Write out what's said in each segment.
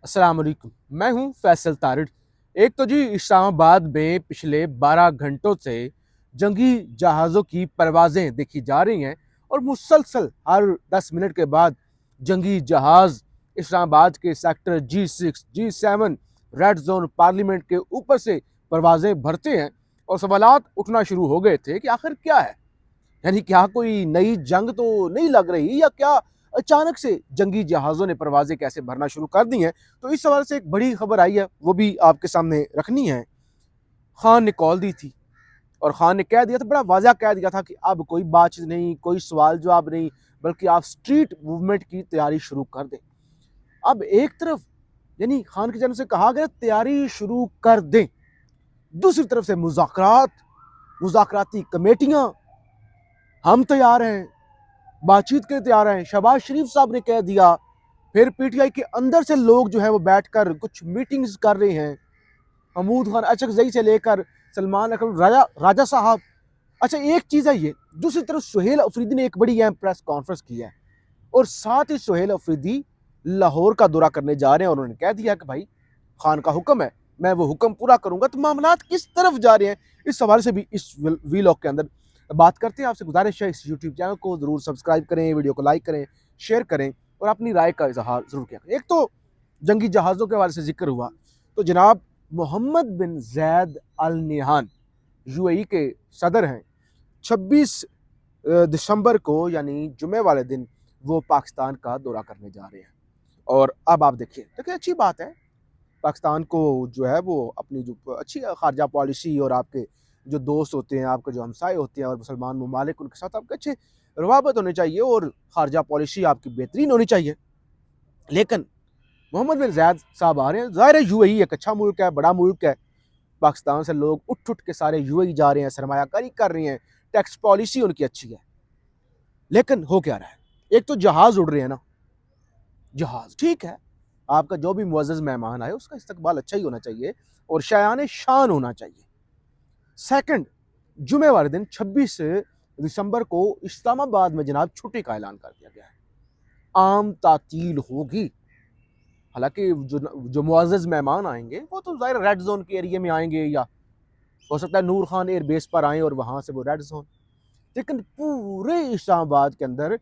अस्सलाम वालेकुम। मैं हूं फैसल तारिड़। एक तो जी इस्लामाबाद में पिछले 12 घंटों से जंगी जहाज़ों की परवाज़ें देखी जा रही हैं और मुसलसल हर 10 मिनट के बाद जंगी जहाज़ इस्लामाबाद के sector G6, G7 red zone parliament के ऊपर से परवाज़ें भरते हैं और सवालात उठना शुरू हो गए थे कि आखिर क्या है। यानी क्या कोई नई जंग तो नहीं लग रही, या क्या अचानक से जंगी जहाज़ों ने परवाज़ें कैसे भरना शुरू कर दी हैं। तो इस सवाल से एक बड़ी खबर आई है, वो भी आपके सामने रखनी है। खान ने कॉल दी थी और खान ने कह दिया था, बड़ा वाज़ह कह दिया था कि अब कोई बातचीत नहीं, कोई सवाल जवाब नहीं, बल्कि आप स्ट्रीट मूवमेंट की तैयारी शुरू कर दें। अब एक तरफ यानी खान की जानब से कहा गया तैयारी शुरू कर दें, दूसरी तरफ से मुज़ाकराती कमेटियां, हम तैयार हैं, बातचीत के लिए तैयार हैं। शहबाज शरीफ साहब ने कह दिया। फिर पीटीआई के अंदर से लोग जो है वो बैठकर कुछ मीटिंग्स कर रहे हैं। महमूद खान अचकजई से लेकर सलमान अकरम राजा साहब। अच्छा, एक चीज़ है ये। दूसरी तरफ सुहेल अफरीदी ने एक बड़ी अहम प्रेस कॉन्फ्रेंस की है और साथ ही सुहेल अफरीदी लाहौर का दौरा करने जा रहे हैं और उन्होंने कह दिया कि भाई खान का हुक्म है, मैं वो हुक्म पूरा करूंगा। तो मामलात किस तरफ जा रहे हैं, इस सवाल से भी इस वीलॉग के अंदर बात करते हैं। आपसे गुजारिश है इस यूट्यूब चैनल को ज़रूर सब्सक्राइब करें, वीडियो को लाइक करें, शेयर करें और अपनी राय का इजहार ज़रूर किया। एक तो जंगी जहाज़ों के हवाले से जिक्र हुआ, तो जनाब मोहम्मद बिन जैद अल नहयान यूएई के सदर हैं। 26 दिसंबर को यानी जुमे वाले दिन वो पाकिस्तान का दौरा करने जा रहे हैं। और अब आप देखिए अच्छी बात है, पाकिस्तान को जो है वो अपनी जो अच्छी खारजा पॉलिसी और आपके जो दोस्त होते हैं, आपके जो हमसाए होते हैं और मुसलमान ममालिक, उनके साथ आपके अच्छे रवाबत होने चाहिए और खारजा पॉलिसी आपकी बेहतरीन होनी चाहिए। लेकिन मोहम्मद बिन जैद साहब आ रहे हैं। ज़ाहिर है यूएई एक अच्छा मुल्क है, बड़ा मुल्क है। पाकिस्तान से लोग उठ के सारे यूएई जा रहे हैं, सरमायाकारी कर रहे हैं, टैक्स पॉलिसी उनकी अच्छी है। लेकिन हो क्या रहा है, एक तो जहाज़ उड़ रहे हैं ना, जहाज़ ठीक है, आपका जो भी मुअज़्ज़ज़ मेहमान आए उसका इस्तकबाल अच्छा ही होना चाहिए और शायान शान होना चाहिए। सेकंड, जुमे वाले दिन 26 दिसंबर को इस्लामाबाद में जनाब छुट्टी का ऐलान कर दिया गया है। आम तातील होगी। हालांकि जो मुअज़्ज़ज़ मेहमान आएंगे वो तो ज़ाहिर रेड जोन के एरिया में आएंगे, या हो सकता है नूर खान एयर बेस पर आए और वहाँ से वो रेड जोन। लेकिन पूरे इस्लामाबाद के अंदर,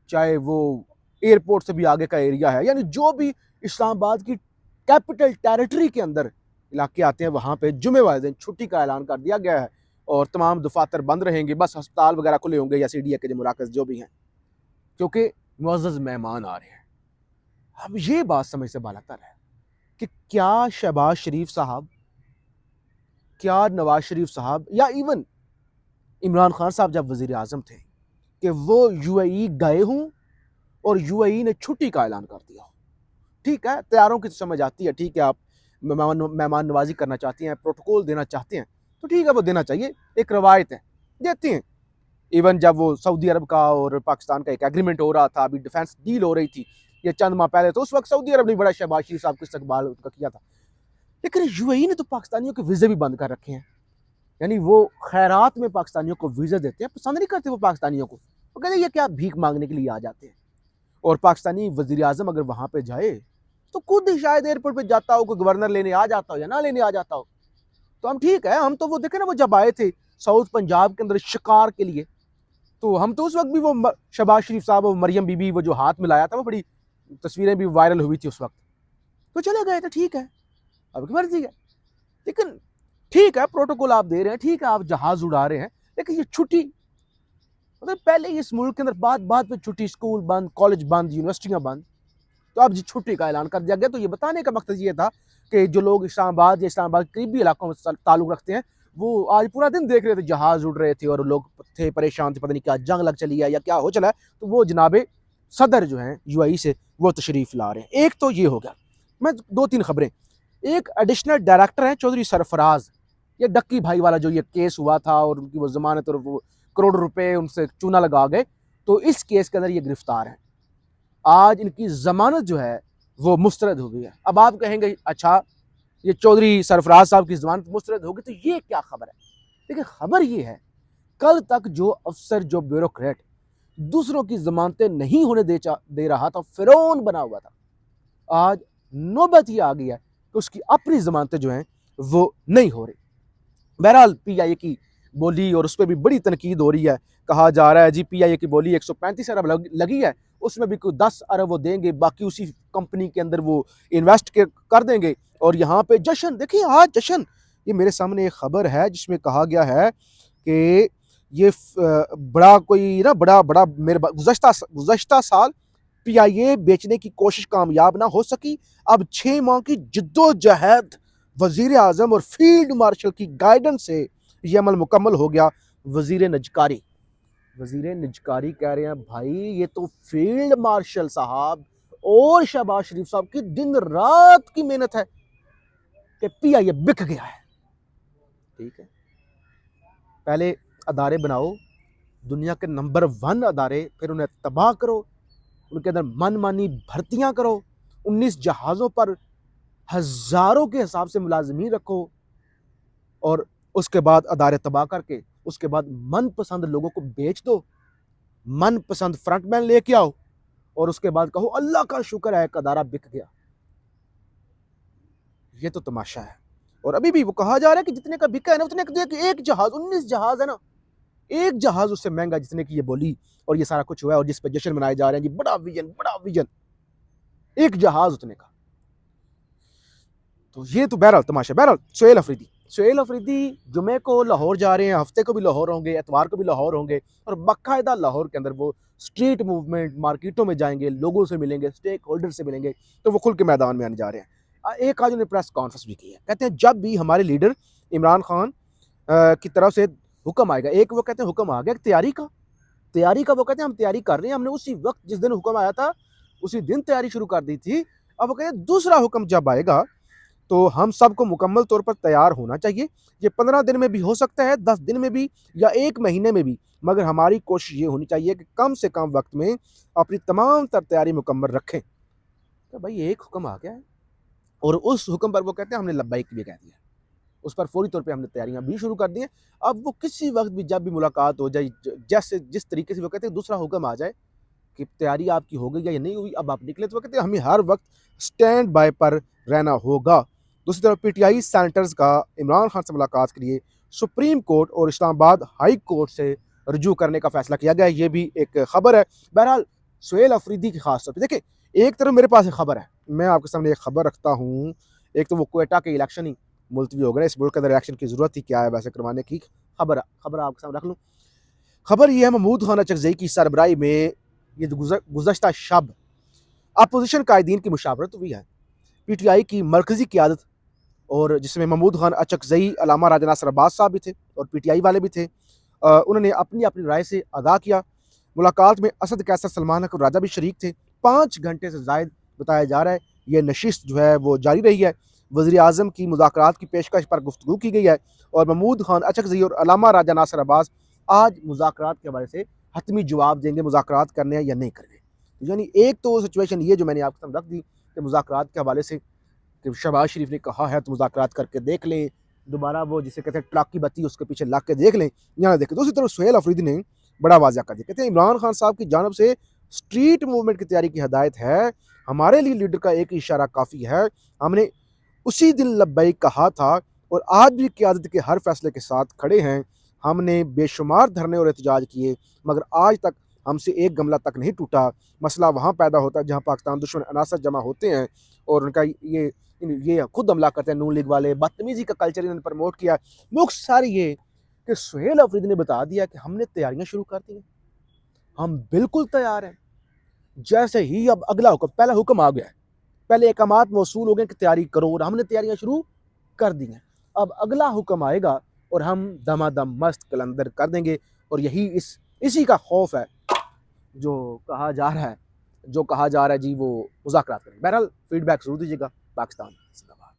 चाहे वो एयरपोर्ट से भी आगे का एरिया है, यानी जो भी इस्लामाबाद की कैपिटल टेरिटरी के अंदर इलाके आते हैं, वहाँ पे जुमे वाले दिन छुट्टी का ऐलान कर दिया गया है और तमाम दफातर बंद रहेंगे। बस अस्पताल वगैरह खुले होंगे या सीडीए के जो मुराकज़ जो भी हैं, क्योंकि मुअज़्ज़ज़ मेहमान आ रहे हैं। अब ये बात समझ से बालातर है कि क्या शहबाज शरीफ साहब, क्या नवाज शरीफ साहब, या इवन इमरान खान साहब जब वज़ीर आज़म थे, कि वो यूएई गए हों और यूएई ने छुट्टी का ऐलान कर दिया हो। ठीक है, तैयारों की तो समझ आती है, ठीक है, आप मेहमान नवाजी करना चाहते हैं, प्रोटोकॉल देना चाहते हैं, तो ठीक है, वो देना चाहिए, एक रवायत है, देते हैं। इवन जब वो सऊदी अरब का और पाकिस्तान का एक एग्रीमेंट हो रहा था, अभी डिफेंस डील हो रही थी ये चंद माह पहले, तो उस वक्त सऊदी अरब ने बड़ा शहबाज शरीफ साहब को इस्तकबाल उनका किया था। लेकिन यूएई ने तो पाकिस्तानियों के वीज़े भी बंद कर रखे हैं। यानी वो खैरात में पाकिस्तानियों को वीज़ा देते हैं, पसंद नहीं करते वो पाकिस्तानियों को, वो कहते हैं ये क्या भीख मांगने के लिए आ जाते हैं। और पाकिस्तानी वज़ीर आज़म अगर वहाँ पे जाए तो खुद ही शायद एयरपोर्ट पे जाता हो, कोई गवर्नर लेने आ जाता हो या ना लेने आ जाता हो। तो हम ठीक है, हम तो वो देखे ना, वो जब आए थे साउथ पंजाब के अंदर शिकार के लिए, तो हम तो उस वक्त भी वो शहबाज शरीफ साहब और मरियम बीबी वो जो हाथ मिलाया था, वो बड़ी तस्वीरें भी वायरल हुई थी उस वक्त। तो चले गए थे, ठीक है, अब की मर्जी है। लेकिन ठीक है, प्रोटोकॉल आप दे रहे हैं, ठीक है, आप जहाज उड़ा रहे हैं, लेकिन ये छुट्टी, मतलब पहले इस मुल्क के अंदर बात बात पे छुट्टी, स्कूल बंद, कॉलेज बंद, यूनिवर्सिटियां बंद, तो अब छुट्टी का ऐलान कर दिया गया। तो ये बताने का मकसद ये था कि जो लोग इस्लामाबाद या इस्लामाबाद के करीबी इलाकों में ताल्लुक रखते हैं, वो आज पूरा दिन देख रहे थे जहाज उड़ रहे थे और लोग थे परेशान थे, पता नहीं क्या जंग लग चली है या क्या हो चला है। तो वो जनाबे सदर जो हैं यूएई से वो तशरीफ ला रहे हैं। एक तो ये हो गया। मैं दो तीन खबरें, एक एडिशनल डायरेक्टर है चौधरी सरफराज, ये डक्की भाई वाला जो ये केस हुआ था और उनकी वो जमानत और वो करोड़ रुपए उनसे चूना लगा गए, तो इस केस के अंदर ये गिरफ्तार हैं। आज इनकी जमानत जो है वो मुस्तरद हो गई है। अब आप कहेंगे अच्छा, ये चौधरी सरफराज साहब की जमानत मुस्तरद हो गई तो ये क्या खबर है। देखिए, खबर ये है, कल तक जो अफसर, जो ब्यूरोक्रेट दूसरों की जमानतें नहीं होने दे रहा था, फिरौन बना हुआ था, आज नौबत ही आ गई है कि उसकी अपनी जमानतें जो हैं वो नहीं हो रही। बहरहाल पीआईए की बोली और उस पर भी बड़ी तनकीद हो रही है। कहा जा रहा है जी पीआईए की बोली 135 अरब लगी है, उसमें भी कोई 10 अरब वो देंगे, बाकी उसी कंपनी के अंदर वो इन्वेस्ट कर देंगे। और यहाँ पे जश्न देखिए, आज जश्न, ये मेरे सामने एक खबर है जिसमें कहा गया है कि ये बड़ा कोई ना बड़ा बड़ा मेरे गुज़श्ता साल पीआईए बेचने की कोशिश कामयाब ना हो सकी। अब 6 माह की जिद्दोजहद, वजीर आजम और फील्ड मार्शल की गाइडेंस से यह अमल मुकम्मल हो गया। वजीर निजकारी कह रहे हैं भाई ये तो फील्ड मार्शल साहब और शहबाज शरीफ साहब की दिन रात की मेहनत है कि पीआईए बिक गया है। ठीक है, पहले अदारे बनाओ, दुनिया के नंबर 1 अदारे, फिर उन्हें तबाह करो, उनके अंदर मनमानी भर्तियां करो, 19 जहाज़ों पर हज़ारों के हिसाब से मुलाजमीन रखो और उसके बाद अदारे तबाह करके उसके बाद मनपसंद लोगों को बेच दो, मनपसंद फ्रंटमैन लेके आओ और उसके बाद कहो अल्लाह का शुक्र है एक अदारा बिक गया। ये तो तमाशा है। और अभी भी वो कहा जा रहा है कि जितने का बिका है ना उतने का, एक जहाज 19 जहाज है ना, एक जहाज उससे महंगा जितने की ये बोली और ये सारा कुछ हुआ है और जिस पे जश्न मनाए जा रहे हैं जी, बड़ा विजन, एक जहाज उतने का। तो ये तो बहरहाल तमाशा। बहरहाल सुहेल अफरीदी जुमे को लाहौर जा रहे हैं, हफ्ते को भी लाहौर होंगे, एतवार को भी लाहौर होंगे और बाकायदा लाहौर के अंदर वो स्ट्रीट मूवमेंट, मार्केटों में जाएंगे, लोगों से मिलेंगे, स्टेक होल्डर से मिलेंगे, तो वो खुल के मैदान में आने जा रहे हैं। एक आज उन्होंने प्रेस कॉन्फ्रेंस भी की है, कहते हैं जब भी हमारे लीडर इमरान खान की तरफ से हुक्म आएगा, एक वो कहते हैं हुक्म आ गया तैयारी का वो कहते हैं हम तैयारी कर रहे हैं, हमने उसी वक्त जिस दिन हुक्म आया था उसी दिन तैयारी शुरू कर दी थी। अब वो कहते हैं दूसरा हुक्म जब आएगा तो हम सबको मुकम्मल तौर पर तैयार होना चाहिए। ये 15 दिन में भी हो सकता है, 10 दिन में भी या 1 महीने में भी, मगर हमारी कोशिश ये होनी चाहिए कि कम से कम वक्त में अपनी तमाम तर तैयारी मुकम्मल रखें। तो भाई एक हुक्म आ गया है और उस हुक्म पर वो कहते हैं हमने लब्बाइक भी कह दिया, उस पर फौरी तौर पे हमने तैयारियां भी शुरू कर दी हैं। अब वो किसी वक्त भी जब भी मुलाकात हो जाए, जैसे जिस तरीके से वो कहते हैं दूसरा हुक्म आ जाए कि तैयारी आपकी हो गई या नहीं हुई, अब आप निकले, तो वो कहते हैं हमें हर वक्त स्टैंड बाय पर रहना होगा। दूसरी तरफ पीटीआई सेनेटर्स का इमरान खान से मुलाकात के लिए सुप्रीम कोर्ट और इस्लामाबाद हाई कोर्ट से रजू करने का फैसला किया गया है। ये भी एक खबर है। बहरहाल सुहेल अफरीदी की खास तौर पर देखिए, एक तरफ मेरे पास एक खबर है, मैं आपके सामने एक खबर रखता हूँ। एक तो वो क्वेटा के इलेक्शन ही मुलतवी हो गए, इस मुल्क के अंदर इलेक्शन की जरूरत ही क्या है वैसे करवाने की। खबर आपके सामने रख लूँ। खबर ये है महमूद खान अचकजई की सरबराही में ये गुज़श्ता शब अपोजिशन कायदीन की मुशावरत हुई है। पीटीआई की मरकजी क़यादत और जिसमें महमूद खान अचकजई, अलामा राजा नासिर अब्बास साहब भी थे और पीटीआई वाले भी थे। उन्होंने अपनी अपनी राय से आगाह किया। मुलाकात में असद कैसर, सलमान अकबर राजा भी शरीक थे। 5 घंटे से ज़ायद बताया जा रहा है ये नशिस्त जो है वो जारी रही है। वज़ीर आज़म की मुज़ाकरात की पेशकश पर गुफ्तगू की गई है और महमूद खान अचकजई और अलामा राजा नासिर अब्बास आज मुज़ाकरात के हवाले से हतमी जवाब देंगे, मुज़ाकरात करने हैं या नहीं करने। यानी एक तो सिचुएशन ये जो मैंने आपके सामने रख दी कि मुज़ाकरात के हवाले से कि शहबाज शरीफ ने कहा है तो मुज़ाकरात करके देख लें, दोबारा वो जिसे कहते हैं ट्रक की बत्ती उसके पीछे लग के देख लें या ना देखें। दूसरी तरफ सुहेल अफरीदी ने बड़ा वाज़ा कर दिया, कहते हैं इमरान खान साहब की जानब से स्ट्रीट मूवमेंट की तैयारी की हदायत है, हमारे लिए लीडर का एक इशारा काफ़ी है, हमने उसी दिन लब्बैक कहा था और आज भी क़यादत के हर फैसले के साथ खड़े हैं। हमने बेशुमार धरने और एहतजाज किए मगर आज तक हमसे एक गमला तक नहीं टूटा। मसला वहाँ पैदा होता है जहाँ पाकिस्तान दुश्मन अनासर जमा होते हैं और उनका ये खुद हमला करते हैं। नून लीग वाले बदतमीज़ी का कल्चर इन्होंने प्रमोट किया। मुख्तसर ये कि सुहेल अफरीदी ने बता दिया कि हमने तैयारियां शुरू कर दी हैं, हम बिल्कुल तैयार हैं। जैसे ही अब अगला हुक्म, पहला हुक्म आ गया है, पहले अहकामात मौसूल हो गए कि तैयारी करो और हमने तैयारियां शुरू कर दी हैं। अब अगला हुक्म आएगा और हम दमादम मस्त कलंदर कर देंगे और यही इसी का खौफ है जो कहा जा रहा है जी वो मुज़ाकरात करें। बहरहाल फीडबैक जरूर दीजिएगा। पाकिस्तान।